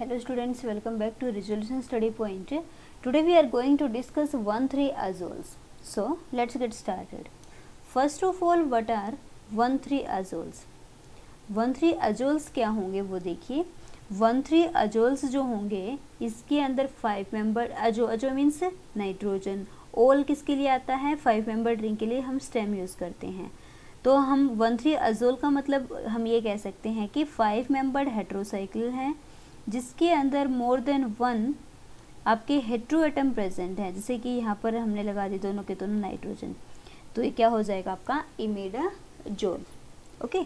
Hello students, welcome back to Resolution Study Point. Today we are going to discuss 1,3-azoles. So let's get started. First of all, what are 1,3-azoles? 1,3-azoles क्या होंगे वो देखिए. 1,3-azoles जो होंगे इसके अंदर 5 member अजो means nitrogen. ओल किसके लिए आता है? 5 मेंबर रिंग के लिए हम स्टेम यूज़ करते हैं. तो हम 1,3-azole का मतलब हम ये कह सकते हैं कि 5 मेंबर्ड हेट्रोसाइकिल हैं जिसके अंदर मोर देन 1 आपके हेट्रो एटम प्रेजेंट है. जैसे कि यहाँ पर हमने लगा दी दोनों के दोनों नाइट्रोजन, तो ये क्या हो जाएगा आपका इमिडाजोल. ओके,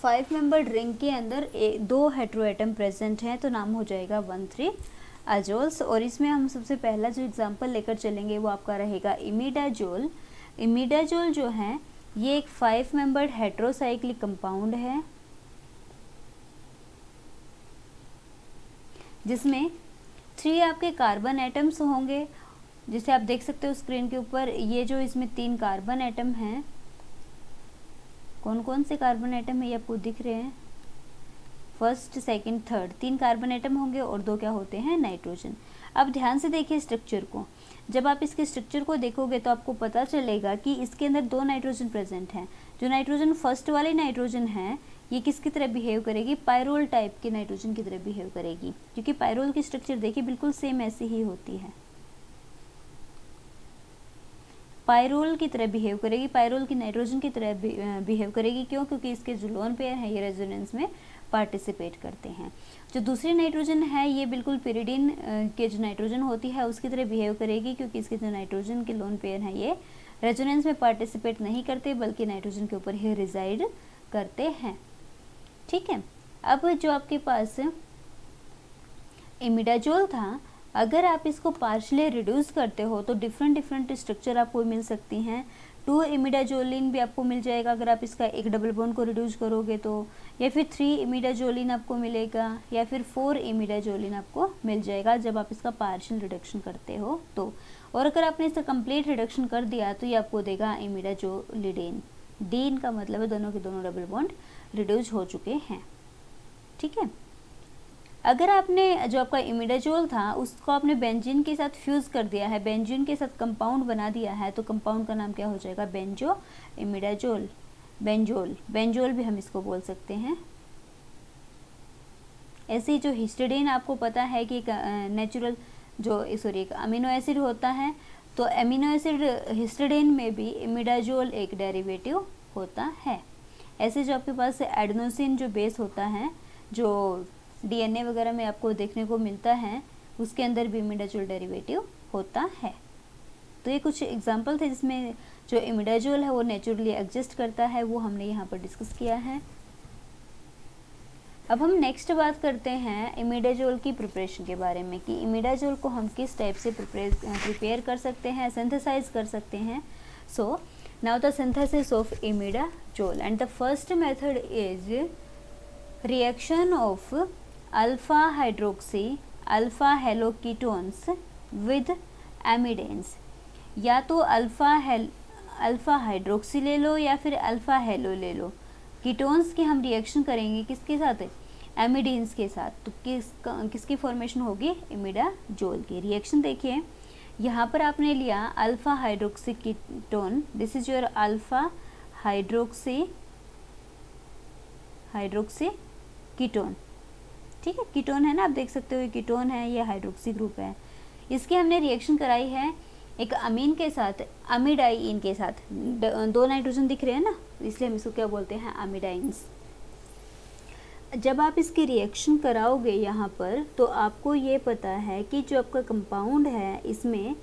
5 मेंबर्ड रिंग के अंदर 2 हेट्रो एटम प्रेजेंट हैं तो नाम हो जाएगा 1,3-azoles. और इसमें हम सबसे पहला जो एग्जाम्पल लेकर चलेंगे वो आपका रहेगा इमिडाजोल. इमिडाजोल जो है ये एक 5 मेंबर्ड हेट्रोसाइक्लिक कंपाउंड है जिसमें 3 आपके कार्बन एटम्स होंगे. जिसे आप देख सकते हो स्क्रीन के ऊपर, ये जो इसमें 3 कार्बन एटम हैं, कौन कौन से कार्बन एटम है ये आपको दिख रहे हैं? First, second, third, 3 carbon atom होंगे और 2 क्या होते हैं? नाइट्रोजन. अब ध्यान से देखिए स्ट्रक्चर को. जब आप इसके स्ट्रक्चर को देखोगे तो आपको पता चलेगा कि इसके अंदर 2 नाइट्रोजन प्रेजेंट हैं. जो नाइट्रोजन फर्स्ट वाली नाइट्रोजन है ये किसकी तरह बिहेव करेगी? पायरोल टाइप के नाइट्रोजन की तरह बिहेव करेगी, क्योंकि पायरोल की स्ट्रक्चर देखिए बिल्कुल सेम ऐसी ही होती है. पायरोल की तरह बिहेव करेगी, पायरोल की नाइट्रोजन की तरह बिहेव करेगी. क्यों? क्योंकि इसके जो लोन पेयर हैं ये रेजोनेंस में पार्टिसिपेट करते हैं. जो दूसरी नाइट्रोजन है ये बिल्कुल पिरिडीन के जो नाइट्रोजन होती है उसकी तरह बिहेव करेगी, क्योंकि इसके जो नाइट्रोजन के लोन पेयर हैं ये रेजोनेंस में पार्टिसिपेट नहीं करते बल्कि नाइट्रोजन के ऊपर ही रिजाइड करते हैं. ठीक है. अब जो आपके पास इमिडाजोल था, अगर आप इसको पार्शियली रिड्यूस करते हो तो डिफरेंट स्ट्रक्चर आपको मिल सकती हैं. 2 इमिडाजोलिन भी आपको मिल जाएगा अगर आप इसका एक डबल बॉन्ड को रिड्यूस करोगे तो, या फिर 3 इमिडाजोलिन आपको मिलेगा, या फिर 4 इमिडाजोलिन आपको मिल जाएगा जब आप इसका पार्शियल रिडक्शन करते हो तो. और अगर आपने इसका कंप्लीट रिडक्शन कर दिया तो ये आपको देगा इमिडाजोलिडेन. डीन का मतलब है दोनों के दोनों डबल बॉन्ड रिड्यूस हो चुके हैं. ठीक है. अगर आपने जो आपका इमिडाजोल था उसको आपने बेंजीन के साथ फ्यूज़ कर दिया है, बेंजीन के साथ कंपाउंड बना दिया है, तो कंपाउंड का नाम क्या हो जाएगा? Banjo imidazole. बेंजोल भी हम इसको बोल सकते हैं. ऐसे ही जो हिस्टिडीन आपको पता है कि नेचुरल एक अमीनो एसिड होता है, तो अमीनो एसिड हिस्टिडीन में भी इमिडाजोल एक डेरिवेटिव होता है. ऐसे जो आपके पास एडेनोसिन जो बेस होता है जो डीएनए वगैरह में आपको देखने को मिलता है उसके अंदर भी इमिडाजोल डेरिवेटिव होता है. तो ये कुछ एग्जांपल थे जिसमें जो इमिडाजोल है वो नेचुरली एग्जिस्ट करता है, वो हमने यहाँ पर डिस्कस किया है. अब हम नेक्स्ट बात करते हैं इमिडाजोल की प्रिपरेशन के बारे में कि इमिडाजोल को हम किस टाइप से प्रिपेयर कर सकते हैं, सिंथेसाइज कर सकते हैं. So now the synthesis of imidazole and the first method is reaction of alpha hydroxy alpha haloketones with amidines. या तो अल्फा हाइड्रोक्सी ले लो या फिर अल्फा हेलो ले लो. कीटोन्स की हम रिएक्शन करेंगे किसके साथ? एमिडेंस के साथ. तो किसकी फॉर्मेशन होगी? इमिडाजोल की. रिएक्शन देखिए, यहाँ पर आपने लिया alpha hydroxy ketone. This is your alpha hydroxy ketone. ठीक है, कीटोन है ना, आप देख सकते हो ये कीटोन है, ये हाइड्रोक्सी ग्रुप है. इसकी हमने रिएक्शन कराई है एक अमीन के साथ, अमीडाइन के साथ. 2 नाइट्रोजन दिख रहे हैं ना, इसलिए हम इसको क्या बोलते हैं? अमीडाइंस. जब आप इसकी रिएक्शन कराओगे यहाँ पर तो आपको ये पता है कि जो आपका कंपाउंड है इसमें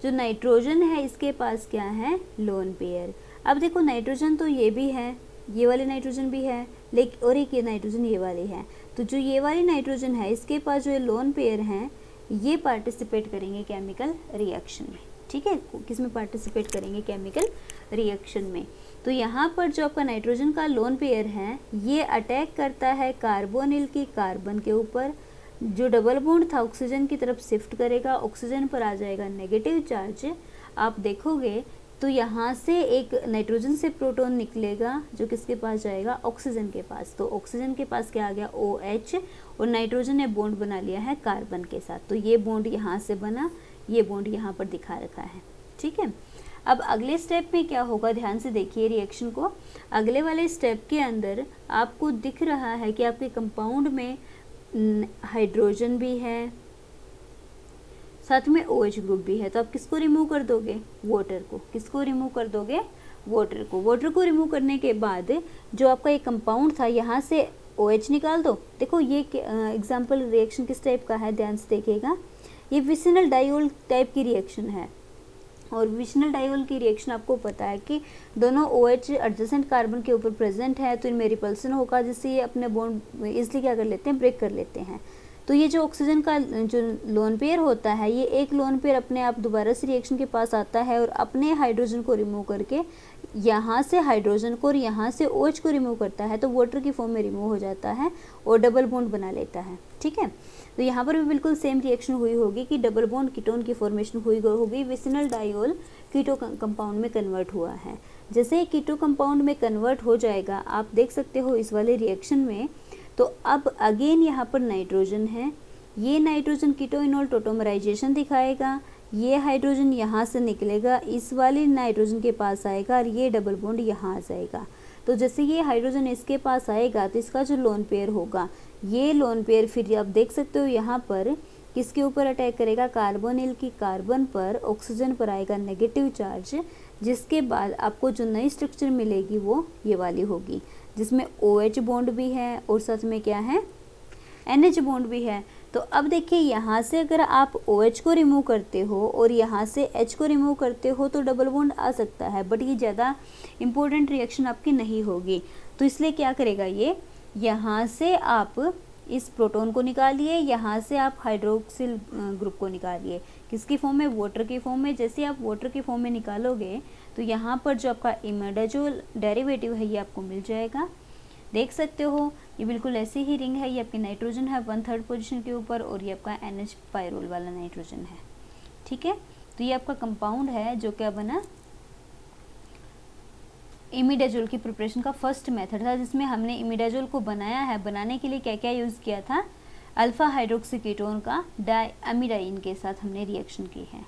जो नाइट्रोजन है इसके पास क्या है? Lone pair. अब देखो नाइट्रोजन तो ये भी है, ये वाली नाइट्रोजन भी है, लेकिन और एक ये नाइट्रोजन ये वाली है. तो जो ये वाली नाइट्रोजन है इसके पास जो लोन पेयर हैं ये पार्टिसिपेट करेंगे केमिकल रिएक्शन में. ठीक है, किस में पार्टिसिपेट करेंगे? केमिकल रिएक्शन में. तो यहाँ पर जो आपका नाइट्रोजन का लोन पेयर है ये अटैक करता है कार्बोनिल की कार्बन के ऊपर. जो डबल बॉन्ड था ऑक्सीजन की तरफ शिफ्ट करेगा, ऑक्सीजन पर आ जाएगा नेगेटिव चार्ज. आप देखोगे तो यहाँ से एक नाइट्रोजन से प्रोटॉन निकलेगा जो किसके पास जाएगा, ऑक्सीजन के पास। तो ऑक्सीजन के पास क्या आ गया, OH, और नाइट्रोजन ने बॉन्ड बना लिया है कार्बन के साथ। तो ये बॉन्ड यहाँ से बना, ये बॉन्ड यहाँ पर दिखा रखा है, ठीक है। अब अगले स्टेप में क्या होगा, ध्यान से देखिए रिएक्शन को। अगले वाले स्टेप के अंदर आपको दिख रहा है कि आपके कंपाउंड में हाइड्रोजन भी है, साथ में OH ग्रुप भी है। तो आप किसको रिमूव कर दोगे, वाटर को। किसको रिमूव कर दोगे, वाटर को। वाटर को रिमूव करने के बाद जो आपका ये कंपाउंड था, यहाँ से OH निकाल दो। देखो ये एग्जाम्पल रिएक्शन किस टाइप का है, ध्यान से देखिएगा। ये विसिनल डायोल टाइप की रिएक्शन है, और विसिनल डायोल की रिएक्शन आपको पता है कि दोनों OH एडजेसेंट कार्बन के ऊपर प्रेजेंट है, तो इनमें रिपल्सन होगा, जिससे ये अपने बॉन्ड इसलिए क्या कर लेते हैं, ब्रेक कर लेते हैं। तो ये जो ऑक्सीजन का जो लोन पेयर होता है, ये एक लोन पेयर अपने आप दोबारा से रिएक्शन के पास आता है और अपने हाइड्रोजन को रिमूव करके यहाँ से हाइड्रोजन को और यहाँ से OH को रिमूव करता है, तो वाटर की फॉर्म में रिमूव हो जाता है और डबल बॉन्ड बना लेता है, ठीक है। तो यहाँ पर भी बिल्कुल सेम रिएक्शन हुई होगी कि डबल बॉन्ड कीटोन की फॉर्मेशन हुई होगी, विसिनल डायोल कीटो कंपाउंड में कन्वर्ट हुआ है। जैसे कीटो कंपाउंड में कन्वर्ट हो जाएगा, आप देख सकते हो इस वाले रिएक्शन में। तो अब अगेन यहाँ पर नाइट्रोजन है, ये नाइट्रोजन कीटोइनोल टोटोमराइजेशन दिखाएगा, ये हाइड्रोजन यहाँ से निकलेगा, इस वाले नाइट्रोजन के पास आएगा और ये डबल बॉन्ड यहाँ आ जाएगा। तो जैसे ये हाइड्रोजन इसके पास आएगा, तो इसका जो लोन पेयर होगा, ये लोन पेयर फिर आप देख सकते हो यहाँ पर किसके ऊपर अटैक करेगा, कार्बोनिल की कार्बन पर, ऑक्सीजन पर आएगा नेगेटिव चार्ज, जिसके बाद आपको जो नई स्ट्रक्चर मिलेगी वो ये वाली होगी, जिसमें OH बॉन्ड भी है और साथ में क्या है, NH बॉन्ड भी है। तो अब देखिए यहाँ से अगर आप OH को रिमूव करते हो और यहाँ से H को रिमूव करते हो तो डबल बॉन्ड आ सकता है, बट ये ज़्यादा इम्पोर्टेंट रिएक्शन आपकी नहीं होगी। तो इसलिए क्या करेगा ये, यहाँ से आप इस प्रोटॉन को निकालिए, यहाँ से आप हाइड्रोक्सिल ग्रुप को निकालिए, किसकी फॉर्म में, वाटर की फॉर्म में। जैसे आप वाटर की फॉर्म में निकालोगे तो यहाँ पर जो आपका इमिडाजोल डेरिवेटिव है ये आपको मिल जाएगा, देख सकते हो। ये बिल्कुल ऐसी ही रिंग है, ये आपकी नाइट्रोजन है 1/3 पोजीशन के ऊपर, और ये आपका NH पायरोल वाला नाइट्रोजन है, ठीक है। तो ये आपका कंपाउंड है जो क्या बना, इमिडाजोल की प्रिपरेशन का फर्स्ट मेथड था, जिसमें हमने इमिडाजोल को बनाया है। बनाने के लिए क्या क्या यूज़ किया था, अल्फा हाइड्रोक्सी कीटोन का डायमिडाइन के साथ हमने रिएक्शन की है।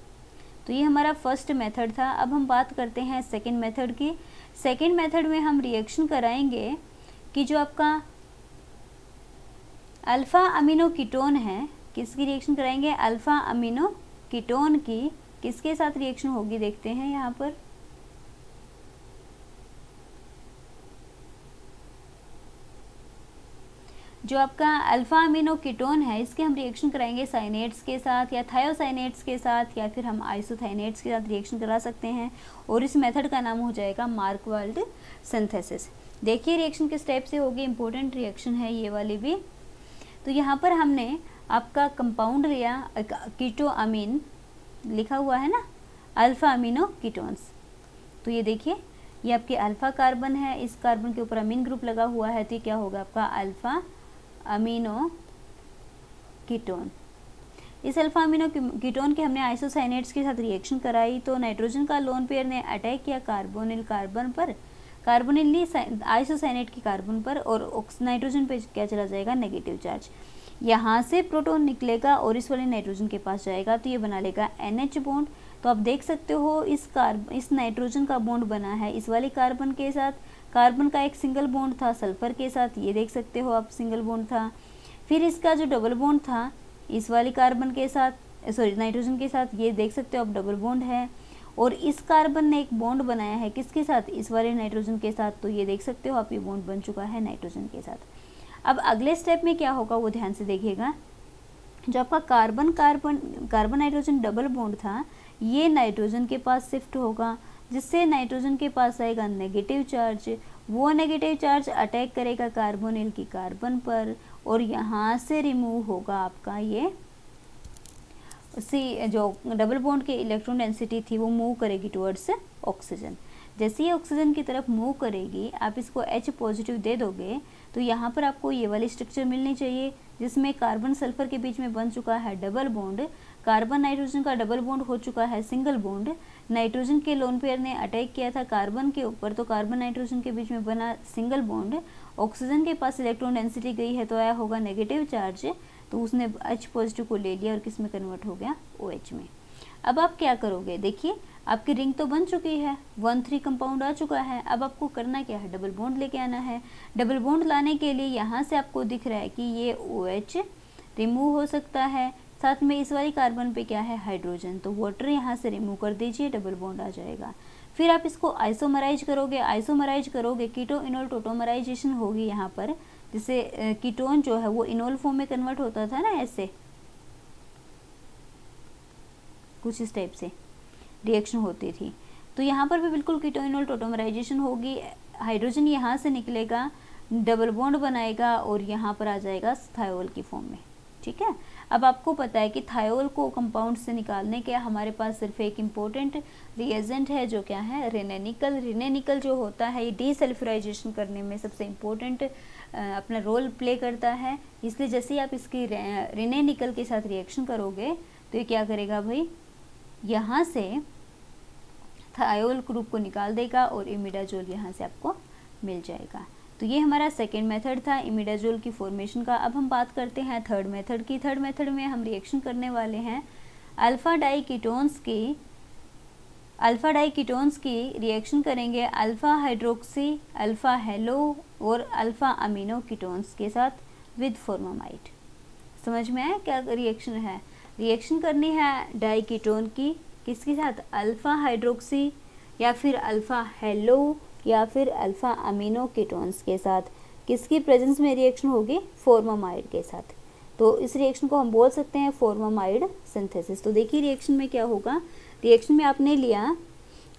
तो ये हमारा फर्स्ट मेथड था। अब हम बात करते हैं सेकेंड मेथड की। सेकेंड मेथड में हम रिएक्शन कराएंगे कि जो आपका अल्फ़ा अमीनो कीटोन है, किसकी रिएक्शन कराएंगे, अल्फ़ा अमीनो कीटोन की। किसके साथ रिएक्शन होगी देखते हैं यहाँ पर, जो आपका अल्फ़ा अमीनो कीटोन है, इसके हम रिएक्शन कराएंगे साइनेट्स के साथ या थायोसाइनेट्स के साथ, या फिर हम आइसोथाइनेट्स के साथ रिएक्शन करा सकते हैं, और इस मेथड का नाम हो जाएगा मार्कवाल्ड सिंथेसिस। देखिए रिएक्शन किस टाइप से होगी, इंपॉर्टेंट रिएक्शन है ये वाली भी। तो यहाँ पर हमने आपका कंपाउंड लिया, कीटो अमीन लिखा हुआ है ना, अल्फ़ा अमीनो कीटोन्स। तो ये देखिए ये आपके अल्फ़ा कार्बन है, इस कार्बन के ऊपर अमीन ग्रुप लगा हुआ है, तो ये क्या होगा आपका अल्फ़ा अमीनो कीटोन। इस अल्फ़ा अमीनो कीटोन के हमने आइसोसाइनेट्स के साथ रिएक्शन कराई, तो नाइट्रोजन का लोन पेयर ने अटैक किया कार्बोनिल कार्बन पर, कार्बोनिल ने आइसोसाइनेट की कार्बन पर, और नाइट्रोजन पे क्या चला जाएगा, नेगेटिव चार्ज। यहाँ से प्रोटॉन निकलेगा और इस वाले नाइट्रोजन के पास जाएगा, तो ये बना लेगा NH बॉन्ड। तो आप देख सकते हो इस नाइट्रोजन का बॉन्ड बना है इस वाले कार्बन के साथ। कार्बन का एक सिंगल बॉन्ड था सल्फर के साथ, ये देख सकते हो आप सिंगल बॉन्ड था। फिर इसका जो डबल बॉन्ड था इस वाले कार्बन के साथ, सॉरी नाइट्रोजन के साथ, ये देख सकते हो आप डबल बॉन्ड है। और इस कार्बन ने एक बॉन्ड बनाया है किसके साथ, इस वाले नाइट्रोजन के साथ, तो ये देख सकते हो आप ये बॉन्ड बन चुका है नाइट्रोजन के साथ। अब अगले स्टेप में क्या होगा वो ध्यान से देखिएगा। जो आपका कार्बन नाइट्रोजन डबल बॉन्ड था, ये नाइट्रोजन के पास शिफ्ट होगा, जिससे नाइट्रोजन के पास आएगा नेगेटिव चार्ज। वो नेगेटिव चार्ज अटैक करेगा कार्बोनिल की कार्बन पर, और यहाँ से रिमूव होगा आपका ये जो डबल बॉन्ड की इलेक्ट्रॉन डेंसिटी थी वो मूव करेगी टुवर्ड्स ऑक्सीजन। जैसे ये ऑक्सीजन की तरफ मूव करेगी, आप इसको H पॉजिटिव दे दोगे, तो यहाँ पर आपको ये वाली स्ट्रक्चर मिलनी चाहिए, जिसमें कार्बन सल्फर के बीच में बन चुका है डबल बॉन्ड, कार्बन नाइट्रोजन का डबल बॉन्ड हो चुका है सिंगल बॉन्ड, नाइट्रोजन के लोन पेयर ने अटैक किया था कार्बन के ऊपर, तो कार्बन नाइट्रोजन के बीच में बना सिंगल बॉन्ड, ऑक्सीजन के पास इलेक्ट्रॉन डेंसिटी गई है तो आया होगा नेगेटिव चार्ज, तो उसने H पॉजिटिव को ले लिया और किस में कन्वर्ट हो गया, OH में। अब आप क्या करोगे, देखिए आपकी रिंग तो बन चुकी है, 1,3 कंपाउंड आ चुका है। अब आपको करना क्या है, डबल बॉन्ड लेके आना है। डबल बॉन्ड लाने के लिए यहाँ से आपको दिख रहा है कि ये OH रिमूव हो सकता है, साथ में इस वाली कार्बन पे क्या है, हाइड्रोजन, तो वाटर यहाँ से रिमूव कर दीजिए, डबल बॉन्ड आ जाएगा। फिर आप इसको आइसोमराइज करोगे, कीटो इनोल टोटोमराइजेशन होगी यहाँ पर, जिससे कीटोन जो है वो इनोल फॉर्म में कन्वर्ट होता था ना, ऐसे कुछ इस टाइप से रिएक्शन होती थी। तो यहाँ पर भी बिल्कुल कीटो इनोल टोटोमराइजेशन होगी, हाइड्रोजन यहाँ से निकलेगा, डबल बॉन्ड बनाएगा और यहाँ पर आ जाएगा थायोल की फॉर्म में। ठीक है, अब आपको पता है कि थायोल को कंपाउंड से निकालने के हमारे पास सिर्फ एक इम्पोर्टेंट रिएजेंट है, जो क्या है, रिनेनिकल। रिनेनिकल जो होता है ये डीसल्फ्यूराइजेशन करने में सबसे इम्पोर्टेंट अपना रोल प्ले करता है। इसलिए जैसे ही आप इसकी रिनेनिकल के साथ रिएक्शन करोगे तो ये क्या करेगा भाई, यहाँ से थायोल ग्रुप को निकाल देगा और इमिडाजोल यहाँ से आपको मिल जाएगा। तो ये हमारा सेकेंड मेथड था इमिडाजोल की फॉर्मेशन का। अब हम बात करते हैं थर्ड मेथड की। थर्ड मेथड में हम रिएक्शन करने वाले हैं अल्फा डाई कीटोन्स की रिएक्शन करेंगे अल्फा हाइड्रोक्सी, अल्फा हेलो और अल्फा अमीनो कीटोन्स के साथ विद फॉर्मामाइड। समझ में आया क्या रिएक्शन है? रिएक्शन करनी है डाई कीटोन की किसके साथ, अल्फा हाइड्रोक्सी या फिर अल्फा हेलो या फिर अल्फा अमीनो कीटोन्स के साथ। किसकी प्रेजेंस में रिएक्शन होगी, फॉर्मामाइड के साथ। तो इस रिएक्शन को हम बोल सकते हैं फॉर्मामाइड सिंथेसिस। तो देखिए रिएक्शन में क्या होगा, रिएक्शन में आपने लिया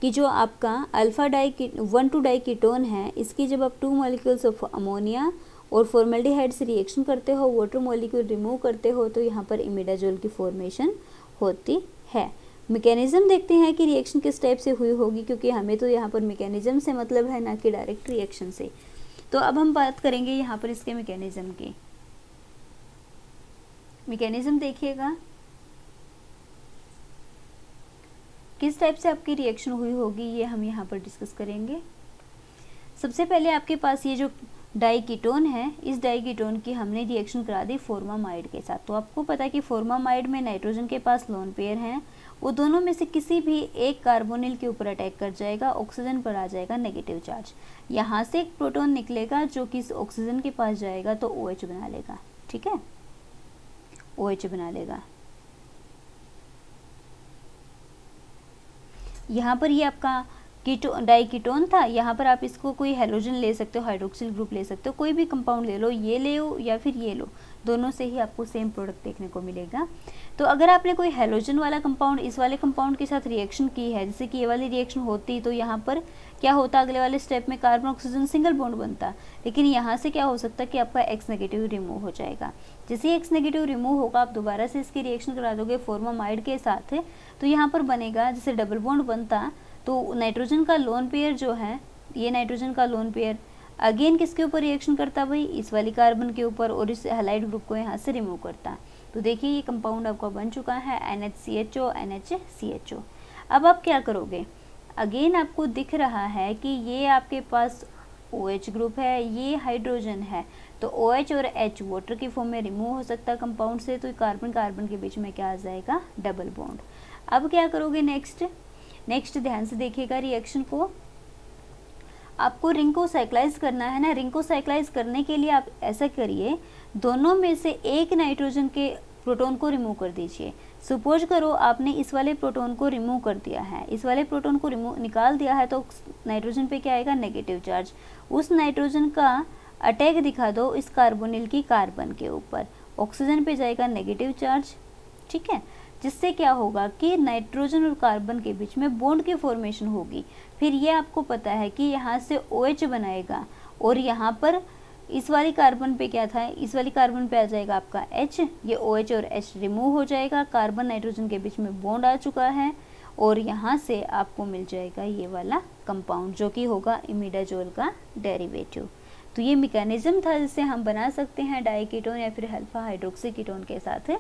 कि जो आपका अल्फा 1,2 डाई कीटोन है, इसकी जब आप 2 मॉलिक्यूल्स ऑफ अमोनिया और फॉर्मल्डिहाइड से रिएक्शन करते हो, वाटर मॉलिक्यूल रिमूव करते हो, तो यहाँ पर इमिडाजोल की फॉर्मेशन होती है। मैकेनिज्म देखते हैं कि रिएक्शन किस टाइप से हुई होगी, क्योंकि हमें तो यहाँ पर मैकेनिज्म से मतलब है, ना कि डायरेक्ट रिएक्शन से। तो अब हम बात करेंगे यहाँ पर इसके मैकेनिज्म की। मैकेनिज्म देखिएगा किस टाइप से आपकी रिएक्शन हुई होगी, ये हम यहाँ पर डिस्कस करेंगे। सबसे पहले आपके पास ये जो डाई कीटोन है, इस डाई कीटोन की हमने रिएक्शन करा दी फॉर्मामाइड के साथ। तो आपको पता है कि फॉर्मामाइड में नाइट्रोजन के पास लोन पेयर हैं, वो दोनों में से किसी भी एक कार्बोनिल के ऊपर अटैक कर जाएगा, ऑक्सीजन पर आ जाएगा नेगेटिव चार्ज। यहाँ से एक प्रोटॉन निकलेगा जो कि इस ऑक्सीजन के पास जाएगा तो OH बना लेगा। ठीक है, OH बना लेगा। यहाँ पर ये आपका डाई कीटोन था, यहाँ पर आप इसको कोई हेलोजन ले सकते हो, हाइड्रोक्सिल ग्रुप ले सकते हो, कोई भी कंपाउंड ले लो, ये ले लो या फिर ये लो, दोनों से ही आपको सेम प्रोडक्ट देखने को मिलेगा। तो अगर आपने कोई हेलोजन वाला कंपाउंड इस वाले कंपाउंड के साथ रिएक्शन की है, जैसे कि ये वाली रिएक्शन होती, तो यहाँ पर क्या होता, अगले वाले स्टेप में कार्बन ऑक्सीजन सिंगल बॉन्ड बनता, लेकिन यहाँ से क्या हो सकता है कि आपका X नेगेटिव रिमूव हो जाएगा। जैसे X नेगेटिव रिमूव होगा, आप दोबारा से इसकी रिएक्शन करा दोगे फॉर्मामाइड के साथ, तो यहाँ पर बनेगा, जैसे डबल बॉन्ड बनता, तो नाइट्रोजन का लोन पेयर जो है, ये नाइट्रोजन का लोन पेयर अगेन किसके ऊपर रिएक्शन करता भाई, इस वाली कार्बन के ऊपर, और इस हैलाइड ग्रुप को यहाँ से रिमूव करता। तो देखिए ये कंपाउंड आपका बन चुका है NHCHO NHCHO। अब आप क्या करोगे, अगेन आपको दिख रहा है कि ये आपके पास OH ग्रुप है, ये हाइड्रोजन है, तो OH और H वाटर की फॉर्म में रिमूव हो सकता है कंपाउंड से, तो कार्बन कार्बन के बीच में क्या आ जाएगा, डबल बॉन्ड। अब क्या करोगे नेक्स्ट ध्यान से देखिएगा रिएक्शन को। आपको रिंग को साइक्लाइज करना है ना, रिंग को साइक्लाइज करने के लिए आप ऐसा करिए, दोनों में से एक नाइट्रोजन के प्रोटॉन को रिमूव कर दीजिए। सपोज करो आपने इस वाले प्रोटॉन को रिमूव कर दिया है, इस वाले प्रोटॉन को निकाल दिया है, तो नाइट्रोजन पे क्या आएगा, नेगेटिव चार्ज। उस नाइट्रोजन का अटैक दिखा दो इस कार्बोनिल की कार्बन के ऊपर, ऑक्सीजन पे जाएगा नेगेटिव चार्ज। ठीक है, जिससे क्या होगा कि नाइट्रोजन और कार्बन के बीच में बॉन्ड की फॉर्मेशन होगी। फिर ये आपको पता है कि यहाँ से OH बनाएगा, और यहाँ पर इस वाली कार्बन पे क्या था, इस वाली कार्बन पे आ जाएगा आपका H, ये OH और H रिमूव हो जाएगा, कार्बन नाइट्रोजन के बीच में बॉन्ड आ चुका है, और यहाँ से आपको मिल जाएगा ये वाला कंपाउंड, जो कि होगा इमिडाजोल का डेरिवेटिव। तो ये मैकेनिज्म था जिससे हम बना सकते हैं डाई कीटोन या फिर अल्फा हाइड्रोक्सी कीटोन के साथ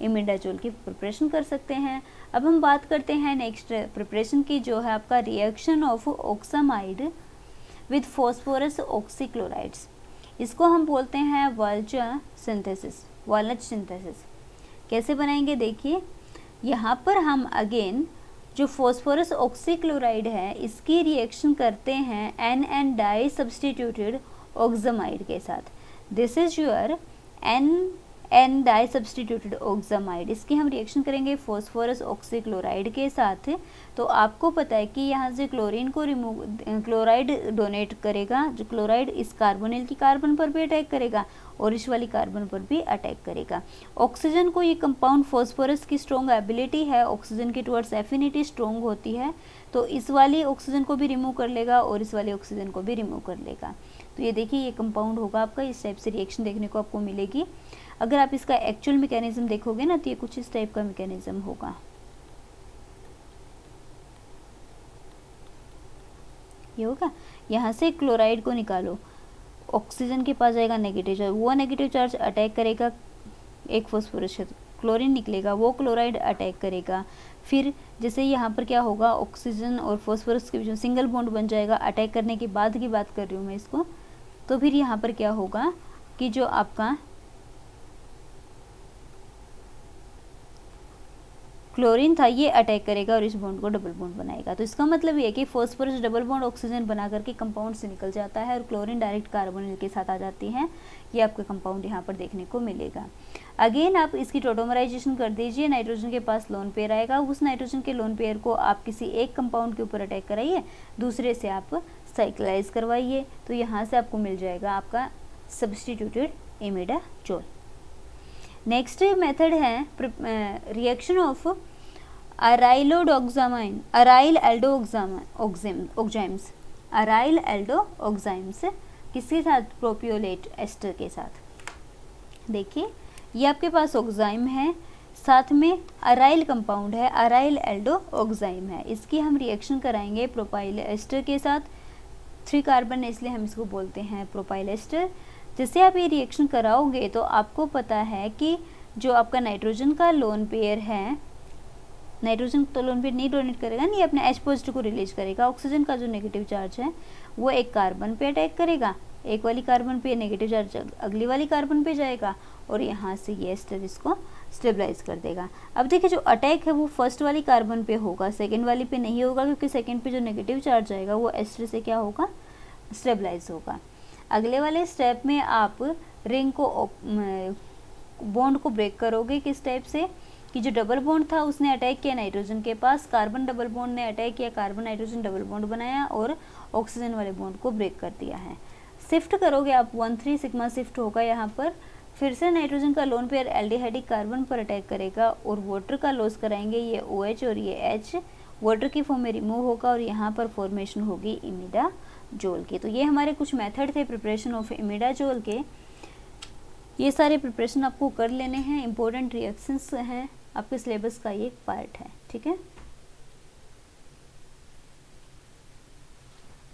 इमिडाजोल की प्रिपरेशन कर सकते हैं। अब हम बात करते हैं नेक्स्ट प्रिपरेशन की, जो है आपका रिएक्शन ऑफ ऑक्सामाइड विद फॉस्फोरस ऑक्सीक्लोराइड्स। इसको हम बोलते हैं वाल्नट सिंथेसिस। कैसे बनाएंगे देखिए, यहाँ पर हम अगेन जो फॉस्फोरस ऑक्सीक्लोराइड है इसकी रिएक्शन करते हैं एन डाई सब्सटीट्यूटेड ऑक्सामाइड के साथ। This is your N di substituted oxamide. इसकी हम रिएक्शन करेंगे फॉस्फोरस ऑक्सीक्लोराइड के साथ। तो आपको पता है कि यहाँ से क्लोरीन को क्लोराइड डोनेट करेगा, जो क्लोराइड इस कार्बोनिल की कार्बन पर भी अटैक करेगा और इस वाली कार्बन पर भी अटैक करेगा। ऑक्सीजन को ये कंपाउंड फॉस्फोरस की स्ट्रॉन्ग एबिलिटी है, ऑक्सीजन की टुवर्ड्स एफिनिटी स्ट्रॉन्ग होती है, तो इस वाली ऑक्सीजन को भी रिमूव कर लेगा और इस वाली ऑक्सीजन को भी रिमूव कर लेगा। तो ये देखिए, ये कंपाउंड होगा आपका, इस टाइप से रिएक्शन देखने को आपको मिलेगी। अगर आप इसका एक्चुअल मैकेनिज्म देखोगे ना तो ये कुछ इस टाइप का मैकेनिज्म होगा। ये होगा, यहाँ से क्लोराइड को निकालो, ऑक्सीजन के पास जाएगा नेगेटिव चार्ज, वो नेगेटिव चार्ज अटैक करेगा एक फॉस्फोरस, क्लोरीन निकलेगा, वो क्लोराइड अटैक करेगा। फिर जैसे यहाँ पर क्या होगा, ऑक्सीजन और फॉस्फोरस के बीच में सिंगल बॉन्ड बन जाएगा, अटैक करने के बाद की बात कर रही हूँ मैं इसको। तो फिर यहाँ पर क्या होगा कि जो आपका क्लोरीन था ये अटैक करेगा और इस बॉन्ड को डबल बॉन्ड बनाएगा। तो इसका मतलब ये है कि फॉस्फोरस डबल बॉन्ड ऑक्सीजन बना करके कंपाउंड से निकल जाता है और क्लोरीन डायरेक्ट कार्बोनिल के साथ आ जाती है। ये आपका कंपाउंड यहाँ पर देखने को मिलेगा। अगेन आप इसकी टोटोमराइजेशन कर दीजिए, नाइट्रोजन के पास लोन पेयर आएगा, उस नाइट्रोजन के लोन पेयर को आप किसी एक कंपाउंड के ऊपर अटैक कराइए, दूसरे से आप साइक्लाइज करवाइए, तो यहाँ से आपको मिल जाएगा आपका सब्सटीट्यूटेड इमिडाजोल। नेक्स्ट मेथड है reaction of aryl Aldo oximes किसके साथ, प्रोपियोलेट एस्टर के साथ। देखिए ये आपके पास ऑक्साइम है, साथ में अराइल कंपाउंड है, अराइल एल्डो ऑक्साइम है। इसकी हम रिएक्शन कराएंगे प्रोपाइल एस्टर के साथ, 3 कार्बन है इसलिए हम इसको बोलते हैं प्रोपाइल एस्टर। जैसे आप ये रिएक्शन कराओगे तो आपको पता है कि जो आपका नाइट्रोजन का लोन पेयर है, नाइट्रोजन तो लोन पेयर नहीं डोनेट करेगा, नहीं अपने H पॉजिटिव को रिलीज करेगा, ऑक्सीजन का जो नेगेटिव चार्ज है वो एक कार्बन पे अटैक करेगा, एक वाली कार्बन पे नेगेटिव चार्ज अगली वाली कार्बन पे जाएगा और यहाँ से ये एस्टर इसको स्टेबलाइज कर देगा। अब देखिए जो अटैक है वो फर्स्ट वाली कार्बन पे होगा, सेकेंड वाली पे नहीं होगा, क्योंकि सेकेंड पे जो नेगेटिव चार्ज आएगा वो एस्टर से क्या होगा, स्टेबलाइज होगा। अगले वाले स्टेप में आप रिंग को बॉन्ड को ब्रेक करोगे किस टाइप से, कि जो डबल बॉन्ड था उसने अटैक किया नाइट्रोजन के पास, कार्बन डबल बॉन्ड ने अटैक किया, कार्बन नाइट्रोजन डबल बॉन्ड बनाया और ऑक्सीजन वाले बॉन्ड को ब्रेक कर दिया है। शिफ्ट करोगे आप 1,3 सिग्मा शिफ्ट होगा यहाँ पर, फिर से नाइट्रोजन का लोन पेयर एल्डिहाइडिक कार्बन पर अटैक करेगा और वाटर का लॉस कराएंगे, ये OH और ये H वाटर की फॉर्म में रिमूव होगा और यहाँ पर फॉर्मेशन होगी इमिडाजोल की। तो ये हमारे कुछ मेथड थे प्रिपरेशन ऑफ इमिडाजोल के। ये सारे प्रिपरेशन आपको कर लेने हैं, इंपॉर्टेंट रिएक्शंस हैं, आपके सिलेबस का ये पार्ट है, ठीक है।